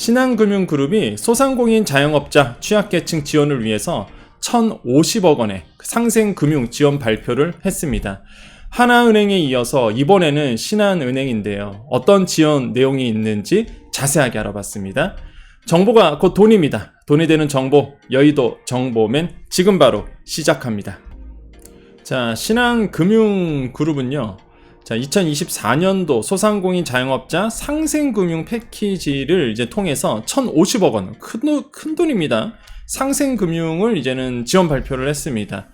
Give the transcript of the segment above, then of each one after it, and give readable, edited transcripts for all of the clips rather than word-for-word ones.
신한금융그룹이 소상공인 자영업자 취약계층 지원을 위해서 1,050억 원의 상생금융 지원 발표를 했습니다. 하나은행에 이어서 이번에는 신한은행인데요. 어떤 지원 내용이 있는지 자세하게 알아봤습니다. 정보가 곧 돈입니다. 돈이 되는 정보, 여의도 정보맨 지금 바로 시작합니다. 자, 신한금융그룹은요. 자, 2024년도 소상공인 자영업자 상생금융 패키지를 이제 통해서 1,050억 원, 큰 돈입니다. 상생금융을 이제는 지원 발표를 했습니다.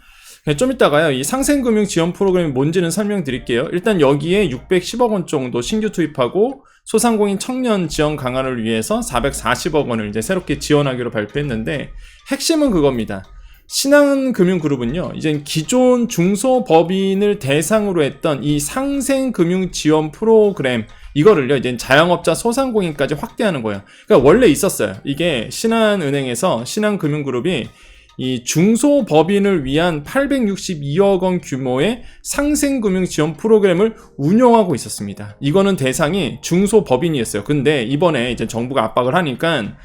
좀 이따가요, 이 상생금융 지원 프로그램이 뭔지는 설명드릴게요. 일단 여기에 610억 원 정도 신규 투입하고 소상공인 청년 지원 강화를 위해서 440억 원을 이제 새롭게 지원하기로 발표했는데, 핵심은 그겁니다. 신한금융그룹은요, 이제 기존 중소법인을 대상으로 했던 이 상생금융 지원 프로그램, 이거를요, 이제 자영업자 소상공인까지 확대하는 거예요. 그러니까 원래 있었어요. 이게 신한은행에서 신한금융그룹이 이 중소법인을 위한 862억 원 규모의 상생금융 지원 프로그램을 운영하고 있었습니다. 이거는 대상이 중소법인이었어요. 근데 이번에 이제 정부가 압박을 하니까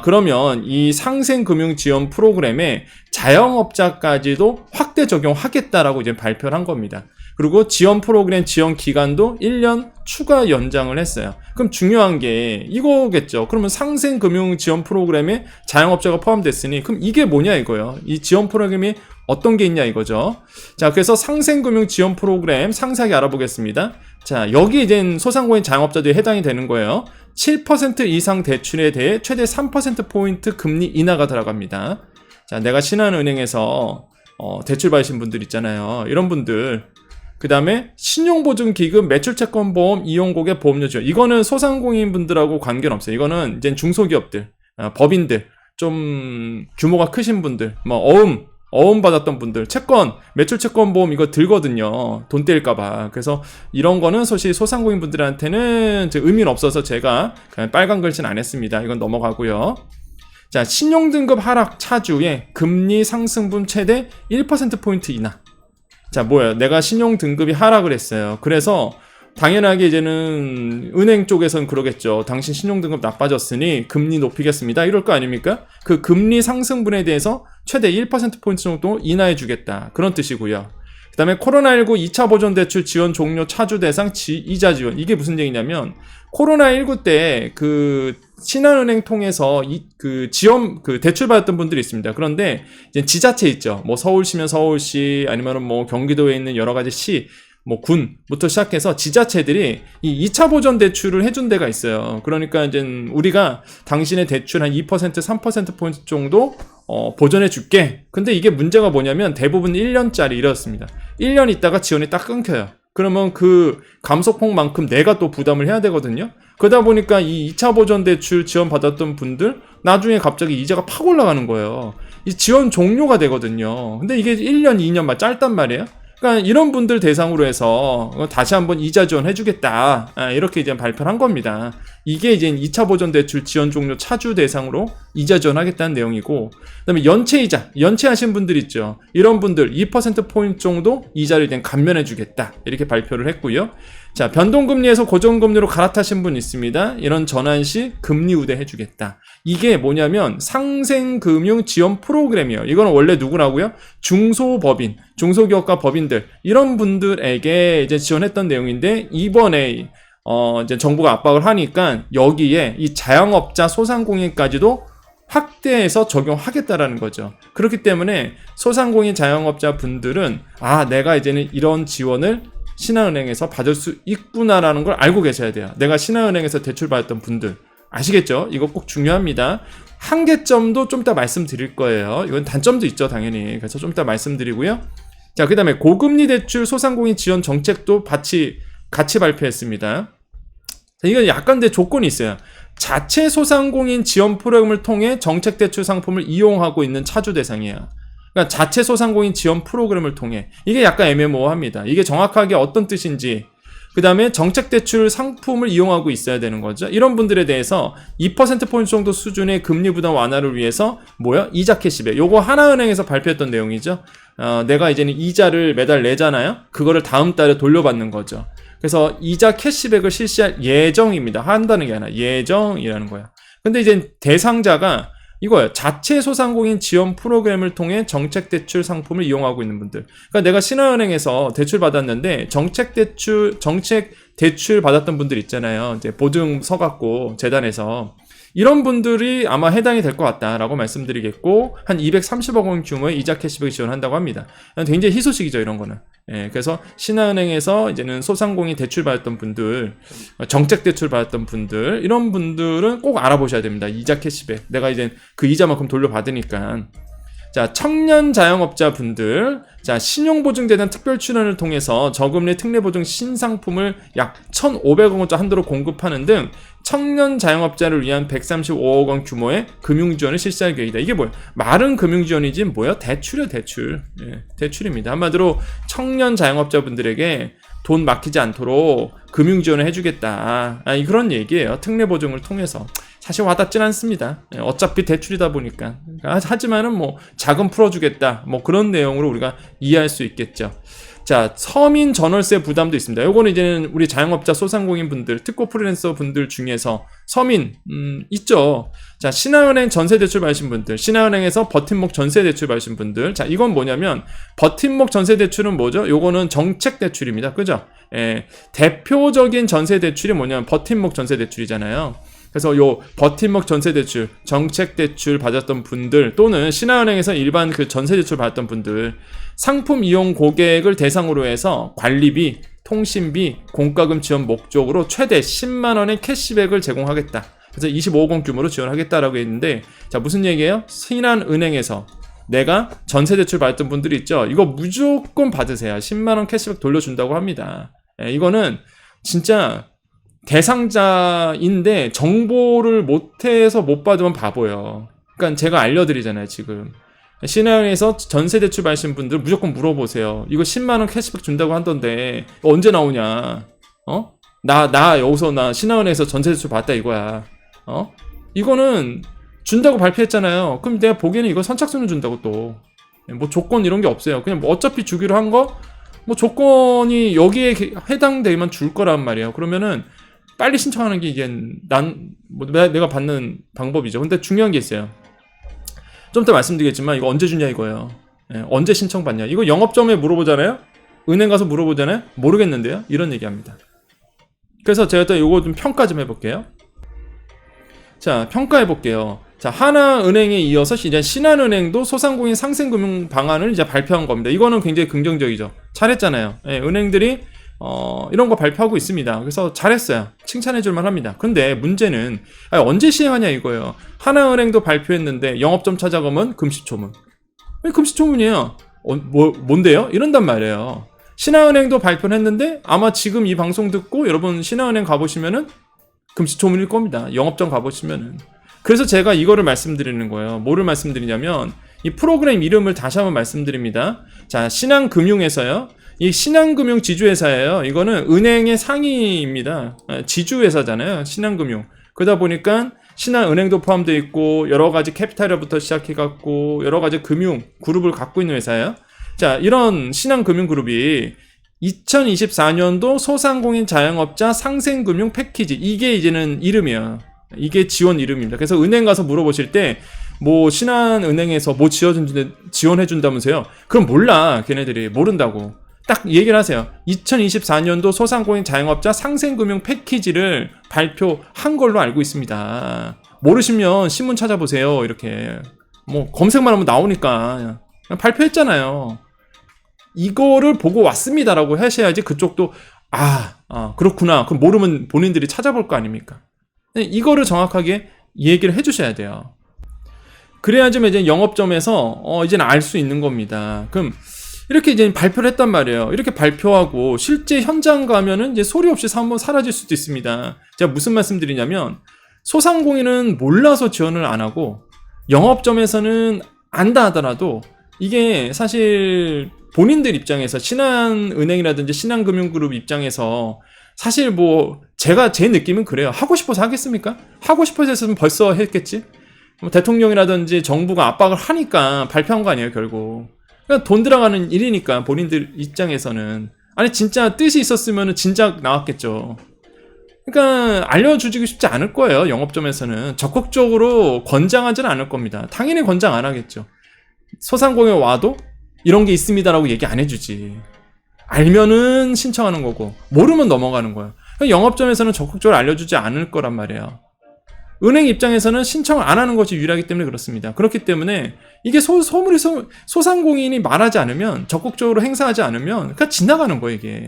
그러면 이 상생금융 지원 프로그램에 자영업자까지도 확대 적용하겠다라고 이제 발표를 한 겁니다. 그리고 지원 프로그램 지원 기간도 1년 추가 연장을 했어요. 그럼 중요한 게 이거겠죠. 그러면 상생금융 지원 프로그램에 자영업자가 포함됐으니 그럼 이게 뭐냐 이거예요. 이 지원 프로그램이 어떤 게 있냐 이거죠. 자, 그래서 상생금융 지원 프로그램 상세하게 알아보겠습니다. 자, 여기 이제 소상공인 자영업자들이 해당이 되는 거예요. 7% 이상 대출에 대해 최대 3%포인트 금리 인하가 들어갑니다. 자, 내가 신한은행에서 대출 받으신 분들 있잖아요. 이런 분들. 그 다음에 신용보증기금 매출채권보험 이용고객 보험료 지원. 이거는 소상공인 분들하고 관계는 없어요. 이거는 이제 중소기업들, 법인들, 좀 규모가 크신 분들, 어음 받았던 분들, 채권, 매출채권보험 이거 들거든요. 돈 떼일까봐. 그래서 이런 거는 사실 소상공인 분들한테는 의미는 없어서 제가 그냥 빨간 글씨는 안 했습니다. 이건 넘어가고요. 자, 신용등급 하락 차주에 금리 상승분 최대 1%포인트 인하. 자, 뭐야? 내가 신용등급이 하락을 했어요. 그래서 당연하게 이제는 은행 쪽에서는 그러겠죠. 당신 신용등급 나빠졌으니 금리 높이겠습니다. 이럴 거 아닙니까? 그 금리 상승분에 대해서 최대 1%포인트 정도 인하해주겠다. 그런 뜻이고요. 그 다음에 코로나19 2차 보존대출 지원 종료 차주 대상 이자 지원. 이게 무슨 얘기냐면, 코로나19 때 신한은행 통해서 지원, 대출 받았던 분들이 있습니다. 그런데 이제 지자체 있죠. 뭐 서울시면 서울시, 아니면은 뭐 경기도에 있는 여러 가지 시, 뭐 군부터 시작해서 지자체들이 이 2차 보전 대출을 해준 데가 있어요. 그러니까 이제 우리가 당신의 대출 한 2%, 3%포인트 정도 보전해 줄게. 근데 이게 문제가 뭐냐면 대부분 1년짜리 이렇습니다. 1년 있다가 지원이 딱 끊겨요. 그러면 그 감소폭만큼 내가 또 부담을 해야 되거든요. 그러다 보니까 이 2차 보전 대출 지원 받았던 분들 나중에 갑자기 이자가 팍 올라가는 거예요. 이 지원 종료가 되거든요. 근데 이게 1년, 2년만 짧단 말이에요. 그러니까 이런 분들 대상으로 해서 다시 한번 이자 지원 해주겠다. 이렇게 이제 발표를 한 겁니다. 이게 이제 2차 보전 대출 지원 종료 차주 대상으로 이자 지원하겠다는 내용이고, 그다음에 연체이자, 연체하신 분들 있죠. 이런 분들 2%포인트 정도 이자를 이제 감면해주겠다. 이렇게 발표를 했고요. 자, 변동금리에서 고정금리로 갈아타신 분 있습니다. 이런 전환 시 금리 우대 해주겠다. 이게 뭐냐면 상생금융 지원 프로그램이에요. 이거는 원래 누구라고요? 중소법인, 중소기업과 법인들, 이런 분들에게 이제 지원했던 내용인데, 이번에 이제 정부가 압박을 하니까 여기에 이 자영업자 소상공인까지도 확대해서 적용하겠다라는 거죠. 그렇기 때문에 소상공인 자영업자 분들은 내가 이제는 이런 지원을 신한은행에서 받을 수 있구나라는 걸 알고 계셔야 돼요. 내가 신한은행에서 대출 받았던 분들 아시겠죠? 이거 꼭 중요합니다. 한계점도 좀 이따 말씀드릴 거예요. 이건 단점도 있죠, 당연히. 그래서 좀 이따 말씀드리고요. 자, 그 다음에 고금리 대출 소상공인 지원 정책도 같이 발표했습니다. 이건 약간 데 조건이 있어요. 자체 소상공인 지원 프로그램을 통해 정책 대출 상품을 이용하고 있는 차주 대상이에요. 그러니까 자체 소상공인 지원 프로그램을 통해. 이게 약간 애매모호합니다. 이게 정확하게 어떤 뜻인지. 그 다음에 정책 대출 상품을 이용하고 있어야 되는 거죠. 이런 분들에 대해서 2%포인트 정도 수준의 금리 부담 완화를 위해서 이자 캐시백. 요거 하나은행에서 발표했던 내용이죠. 내가 이제는 이자를 매달 내잖아요. 그거를 다음 달에 돌려받는 거죠. 그래서 이자 캐시백을 실시할 예정입니다. 한다는 게 아니라 예정이라는 거야. 근데 이제 대상자가 이거예요. 자체 소상공인 지원 프로그램을 통해 정책 대출 상품을 이용하고 있는 분들. 그러니까 내가 신한은행에서 대출 받았는데 정책 대출 받았던 분들 있잖아요. 이제 보증 서갖고 재단에서 이런 분들이 아마 해당이 될 것 같다라고 말씀드리겠고, 한 230억 원 규모의 이자 캐시백을 지원한다고 합니다. 굉장히 희소식이죠, 이런 거는. 예, 그래서 신한은행에서 이제는 소상공인 대출 받았던 분들, 정책 대출 받았던 분들, 이런 분들은 꼭 알아보셔야 됩니다. 이자 캐시백. 내가 이제 그 이자만큼 돌려받으니까. 자, 청년 자영업자 분들, 자, 신용보증재단 특별 출연을 통해서 저금리 특례보증 신상품을 약 1,500억 원짜리 한도로 공급하는 등 청년 자영업자를 위한 135억 원 규모의 금융지원을 실시할 계획이다. 이게 뭐야? 말은 금융지원이지 뭐야? 대출이야, 대출. 예, 대출입니다. 한마디로 청년 자영업자 분들에게 돈 막히지 않도록 금융지원을 해주겠다. 그런 얘기예요. 특례보증을 통해서. 사실 와닿진 않습니다. 어차피 대출이다 보니까. 하지만은 뭐 자금 풀어주겠다. 뭐 그런 내용으로 우리가 이해할 수 있겠죠. 자, 서민 전월세 부담도 있습니다. 요거는 이제는 우리 자영업자 소상공인 분들, 특고 프리랜서 분들 중에서 서민 있죠. 자, 신한은행 전세 대출 받으신 분들, 신한은행에서 버팀목 전세 대출 받으신 분들. 자, 이건 뭐냐면 버팀목 전세 대출은 뭐죠? 요거는 정책 대출입니다. 그죠? 예, 대표적인 전세 대출이 뭐냐면 버팀목 전세 대출이잖아요. 그래서 요 버팀목 전세대출, 정책대출 받았던 분들 또는 신한은행에서 일반 그 전세대출 받았던 분들 상품 이용 고객을 대상으로 해서 관리비, 통신비, 공과금 지원 목적으로 최대 10만 원의 캐시백을 제공하겠다. 그래서 25억 원 규모로 지원하겠다라고 했는데, 자, 무슨 얘기예요? 신한은행에서 내가 전세대출 받았던 분들이 있죠. 이거 무조건 받으세요. 10만 원 캐시백 돌려준다고 합니다. 이거는 진짜 대상자인데 정보를 못해서 못 받으면 바보예요. 그러니까 제가 알려드리잖아요. 지금 신한은행에서 전세대출 받으신 분들 무조건 물어보세요. 이거 10만원 캐시백 준다고 한던데 언제 나오냐? 나 여기서 나 신한은행에서 전세대출 받다 이거야. 이거는 준다고 발표했잖아요. 그럼 내가 보기에는 이거 선착순을 준다고 또 뭐 조건 이런 게 없어요. 그냥 뭐 어차피 주기로 한 거 뭐 조건이 여기에 해당되면 줄 거란 말이에요. 그러면은 빨리 신청하는 게 이게 내가 받는 방법이죠. 근데 중요한 게 있어요. 좀 이따 말씀드리겠지만 이거 언제 주냐 이거예요. 언제 신청받냐. 이거 영업점에 물어보잖아요. 은행 가서 물어보잖아요. 모르겠는데요. 이런 얘기합니다. 그래서 제가 또 이거 좀 평가 좀 해볼게요. 자, 평가해 볼게요. 자, 하나은행에 이어서 이제 신한은행도 소상공인 상생금융 방안을 이제 발표한 겁니다. 이거는 굉장히 긍정적이죠. 잘했잖아요. 은행들이 이런 거 발표하고 있습니다. 그래서 잘했어요. 칭찬해줄만 합니다. 근데 문제는 언제 시행하냐 이거예요. 하나은행도 발표했는데 영업점 찾아가면 금시초문. 왜 금시초문이에요? 뭔데요? 이런단 말이에요. 신한은행도 발표를 했는데 아마 지금 이 방송 듣고 여러분 신한은행 가보시면은 금시초문일 겁니다. 영업점 가보시면은. 그래서 제가 이거를 말씀드리는 거예요. 뭐를 말씀드리냐면 이 프로그램 이름을 다시 한번 말씀드립니다. 자, 신한금융에서요. 이 신한금융 지주회사예요. 이거는 은행의 상위입니다. 지주회사잖아요. 신한금융. 그러다 보니까 신한은행도 포함되어 있고 여러 가지 캐피탈부터 시작해갖고 여러 가지 금융 그룹을 갖고 있는 회사예요. 자, 이런 신한금융그룹이 2024년도 소상공인 자영업자 상생금융 패키지, 이게 이제는 이름이에요. 이게 지원 이름입니다. 그래서 은행 가서 물어보실 때 뭐 신한은행에서 뭐 지원해준다면서요? 그럼 몰라. 걔네들이 모른다고. 딱 얘기를 하세요. 2024년도 소상공인 자영업자 상생금융 패키지를 발표한 걸로 알고 있습니다. 모르시면 신문 찾아보세요. 이렇게 뭐 검색만 하면 나오니까 그냥 발표했잖아요. 이거를 보고 왔습니다라고 하셔야지 그쪽도 그렇구나. 그럼 모르면 본인들이 찾아볼 거 아닙니까? 이거를 정확하게 얘기를 해주셔야 돼요. 그래야지만 이제 영업점에서 이제는 알 수 있는 겁니다. 그럼 이렇게 이제 발표를 했단 말이에요. 이렇게 발표하고 실제 현장 가면은 이제 소리 없이 한번 사라질 수도 있습니다. 제가 무슨 말씀드리냐면 소상공인은 몰라서 지원을 안 하고 영업점에서는 안다 하더라도 이게 사실 본인들 입장에서 신한은행이라든지 신한금융그룹 입장에서 사실 뭐 제 느낌은 그래요. 하고 싶어서 하겠습니까? 하고 싶어서 했으면 벌써 했겠지? 뭐 대통령이라든지 정부가 압박을 하니까 발표한 거 아니에요, 결국. 그러니까 돈 들어가는 일이니까 본인들 입장에서는. 아니 진짜 뜻이 있었으면 진작 나왔겠죠. 그러니까 알려주고 싶지 않을 거예요. 영업점에서는 적극적으로 권장하지는 않을 겁니다. 당연히 권장 안 하겠죠. 소상공인에 와도 이런 게 있습니다라고 얘기 안 해주지. 알면은 신청하는 거고 모르면 넘어가는 거예요. 영업점에서는 적극적으로 알려주지 않을 거란 말이에요. 은행 입장에서는 신청을 안 하는 것이 유리하기 때문에 그렇습니다. 그렇기 때문에 이게 소상공인이 말하지 않으면, 적극적으로 행사하지 않으면 그냥 지나가는 거예요, 이게.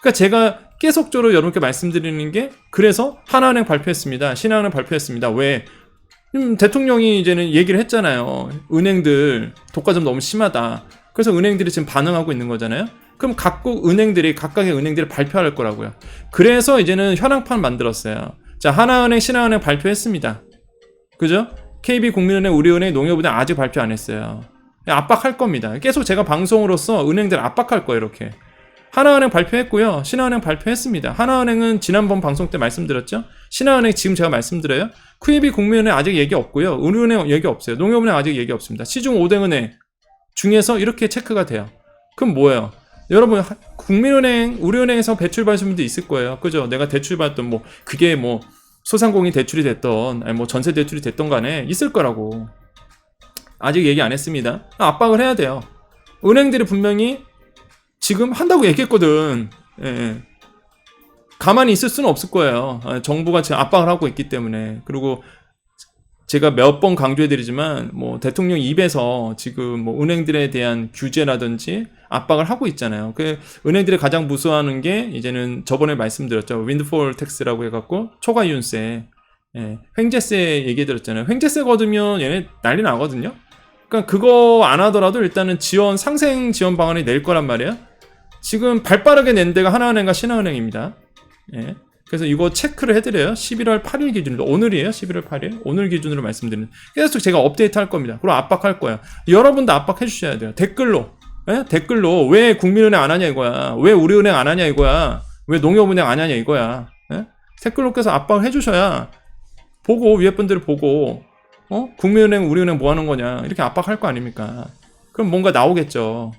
그러니까 제가 계속적으로 여러분께 말씀드리는 게, 그래서 하나은행 발표했습니다, 신한은행 발표했습니다. 왜? 대통령이 이제는 얘기를 했잖아요. 은행들 독과점 너무 심하다. 그래서 은행들이 지금 반응하고 있는 거잖아요. 그럼 각각의 은행들이 발표할 거라고요. 그래서 이제는 현황판 만들었어요. 자, 하나은행, 신한은행 발표했습니다. 그죠? KB국민은행, 우리은행, 농협은행 아직 발표 안 했어요. 압박할 겁니다. 계속 제가 방송으로서 은행들 압박할 거예요, 이렇게. 하나은행 발표했고요. 신한은행 발표했습니다. 하나은행은 지난번 방송 때 말씀드렸죠? 신한은행 지금 제가 말씀드려요. KB국민은행 아직 얘기 없고요. 우리은행 얘기 없어요. 농협은행 아직 얘기 없습니다. 시중 5등은행 중에서 이렇게 체크가 돼요. 그럼 뭐예요? 여러분, 국민은행, 우리은행에서 대출 받으신 분도 있을 거예요. 그죠? 내가 대출 받던 그게 소상공인 대출이 됐던, 아니 전세 대출이 됐던 간에 있을 거라고. 아직 얘기 안 했습니다. 압박을 해야 돼요. 은행들이 분명히 지금 한다고 얘기했거든. 예. 가만히 있을 수는 없을 거예요. 정부가 지금 압박을 하고 있기 때문에. 그리고 제가 몇 번 강조해드리지만, 대통령 입에서 지금 은행들에 대한 규제라든지 압박을 하고 있잖아요. 은행들이 가장 무서워하는 게, 이제는 저번에 말씀드렸죠. 윈드폴 텍스라고 해갖고, 초과이윤세, 횡재세 얘기해드렸잖아요. 횡재세 거두면 얘네 난리 나거든요. 그러니까 그거 안 하더라도 일단은 상생 지원 방안이 낼 거란 말이에요. 지금 발빠르게 낸 데가 하나은행과 신한은행입니다. 예. 그래서 이거 체크를 해드려요. 11월 8일 기준으로. 오늘이에요. 11월 8일. 오늘 기준으로 말씀드리는. 계속 제가 업데이트 할 겁니다. 그리고 압박할 거예요. 여러분도 압박해 주셔야 돼요. 댓글로. 예? 댓글로. 왜 국민은행 안 하냐 이거야. 왜 우리은행 안 하냐 이거야. 왜 농협은행 안 하냐 이거야. 예? 댓글로 계속 압박을 해 주셔야 보고, 위에 분들을 보고, 국민은행, 우리은행 뭐 하는 거냐. 이렇게 압박할 거 아닙니까. 그럼 뭔가 나오겠죠.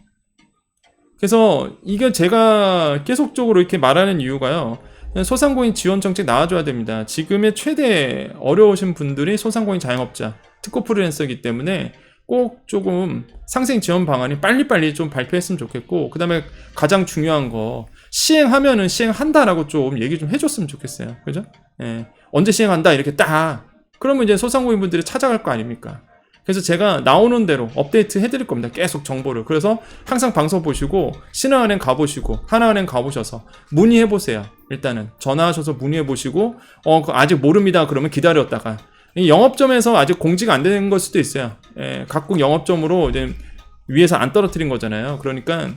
그래서 이게 제가 계속적으로 이렇게 말하는 이유가요. 소상공인 지원 정책 나와줘야 됩니다. 지금의 최대 어려우신 분들이 소상공인 자영업자, 특고 프리랜서이기 때문에 꼭 조금 상생 지원 방안이 빨리빨리 좀 발표했으면 좋겠고, 그 다음에 가장 중요한 거, 시행하면은 시행한다라고 좀 얘기 좀 해줬으면 좋겠어요. 그죠? 예. 언제 시행한다 이렇게 딱. 그러면 이제 소상공인 분들이 찾아갈 거 아닙니까? 그래서 제가 나오는 대로 업데이트 해드릴 겁니다. 계속 정보를. 그래서 항상 방송 보시고, 신한은행 가보시고, 하나은행 가보셔서 문의해보세요. 일단은 전화하셔서 문의해보시고, 아직 모릅니다 그러면 기다렸다가, 이 영업점에서 아직 공지가 안 된 걸 수도 있어요. 예, 각국 영업점으로 이제 위에서 안 떨어뜨린 거잖아요. 그러니까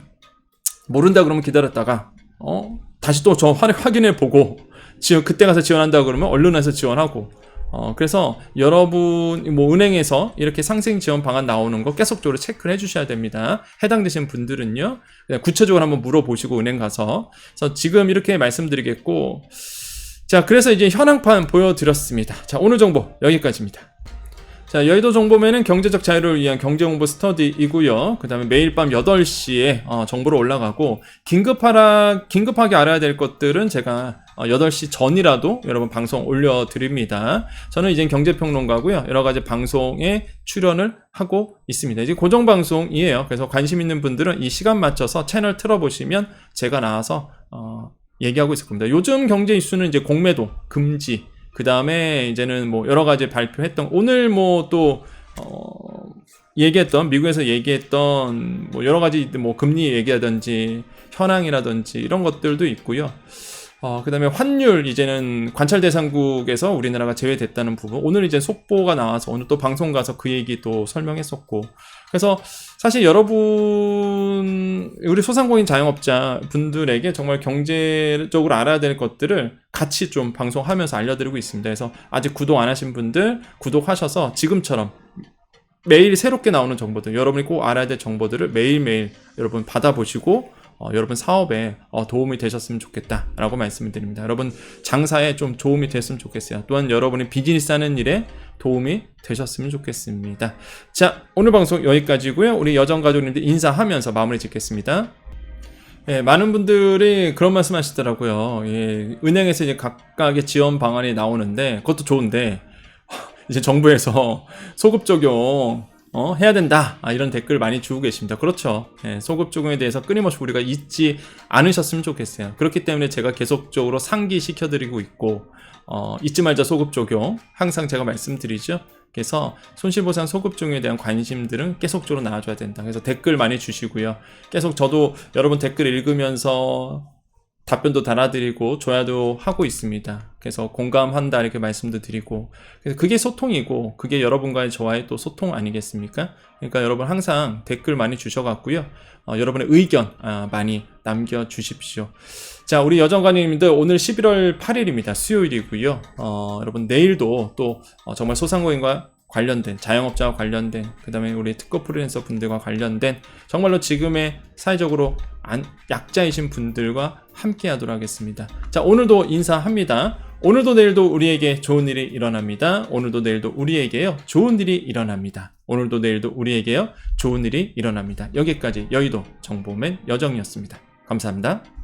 모른다 그러면 기다렸다가 다시 또 확인해보고, 그때 가서 지원한다 그러면 얼른 와서 지원하고, 그래서 여러분 은행에서 이렇게 상생 지원 방안 나오는 거 계속적으로 체크를 해주셔야 됩니다. 해당되신 분들은요, 그냥 구체적으로 한번 물어보시고 은행 가서. 그래서 지금 이렇게 말씀드리겠고, 자, 그래서 이제 현황판 보여드렸습니다. 자, 오늘 정보 여기까지입니다. 자, 여의도 정보면은 경제적 자유를 위한 경제홍보 스터디이고요. 그 다음에 매일 밤 8시에 정보로 올라가고, 긴급하게 알아야 될 것들은 제가 8시 전이라도 여러분 방송 올려드립니다. 저는 이제 경제평론가고요. 여러가지 방송에 출연을 하고 있습니다. 이제 고정방송이에요. 그래서 관심 있는 분들은 이 시간 맞춰서 채널 틀어보시면 제가 나와서 얘기하고 있을 겁니다. 요즘 경제 이슈는 이제 공매도 금지, 그 다음에 이제는 여러가지 발표했던, 오늘 또 얘기했던, 미국에서 얘기했던 여러가지 금리 얘기하든지 현황이라든지 이런 것들도 있고요. 그 다음에 환율, 이제는 관찰 대상국에서 우리나라가 제외됐다는 부분, 오늘 이제 속보가 나와서 오늘 또 방송 가서 그 얘기 또 설명했었고, 그래서 사실 여러분, 우리 소상공인 자영업자 분들에게 정말 경제적으로 알아야 될 것들을 같이 좀 방송하면서 알려드리고 있습니다. 그래서 아직 구독 안 하신 분들 구독하셔서 지금처럼 매일 새롭게 나오는 정보들, 여러분이 꼭 알아야 될 정보들을 매일매일 여러분 받아보시고 여러분 사업에 도움이 되셨으면 좋겠다라고 말씀을 드립니다. 여러분 장사에 좀 도움이 됐으면 좋겠어요. 또한 여러분이 비즈니스 하는 일에 도움이 되셨으면 좋겠습니다. 자, 오늘 방송 여기까지고요. 우리 여정가족님들 인사하면서 마무리 짓겠습니다. 예, 많은 분들이 그런 말씀 하시더라고요. 예, 은행에서 이제 각각의 지원 방안이 나오는데, 그것도 좋은데, 이제 정부에서 소급 적용, 해야 된다. 이런 댓글 많이 주고 계십니다. 그렇죠. 예, 소급 적용에 대해서 끊임없이 우리가 잊지 않으셨으면 좋겠어요. 그렇기 때문에 제가 계속적으로 상기시켜드리고 있고, 잊지 말자 소급 적용. 항상 제가 말씀드리죠. 그래서 손실보상 소급 적용에 대한 관심들은 계속적으로 나와줘야 된다. 그래서 댓글 많이 주시고요. 계속 저도 여러분 댓글 읽으면서 답변도 달아드리고 좋아요도 하고 있습니다. 그래서 공감한다 이렇게 말씀도 드리고, 그래서 그게 소통이고 그게 여러분과의 저와의 또 소통 아니겠습니까? 그러니까 여러분 항상 댓글 많이 주셔갖고요, 여러분의 의견 많이 남겨주십시오. 자, 우리 여정관님들 오늘 11월 8일입니다. 수요일이고요. 여러분 내일도 또 정말 소상공인과 관련된, 자영업자와 관련된, 그 다음에 우리 특허 프리랜서 분들과 관련된 정말로 지금의 사회적으로 약자이신 분들과 함께 하도록 하겠습니다. 자, 오늘도 인사합니다. 오늘도 내일도 우리에게 좋은 일이 일어납니다. 오늘도 내일도 우리에게요 좋은 일이 일어납니다. 오늘도 내일도 우리에게요 좋은 일이 일어납니다. 여기까지 여의도 정보맨 여정이었습니다. 감사합니다.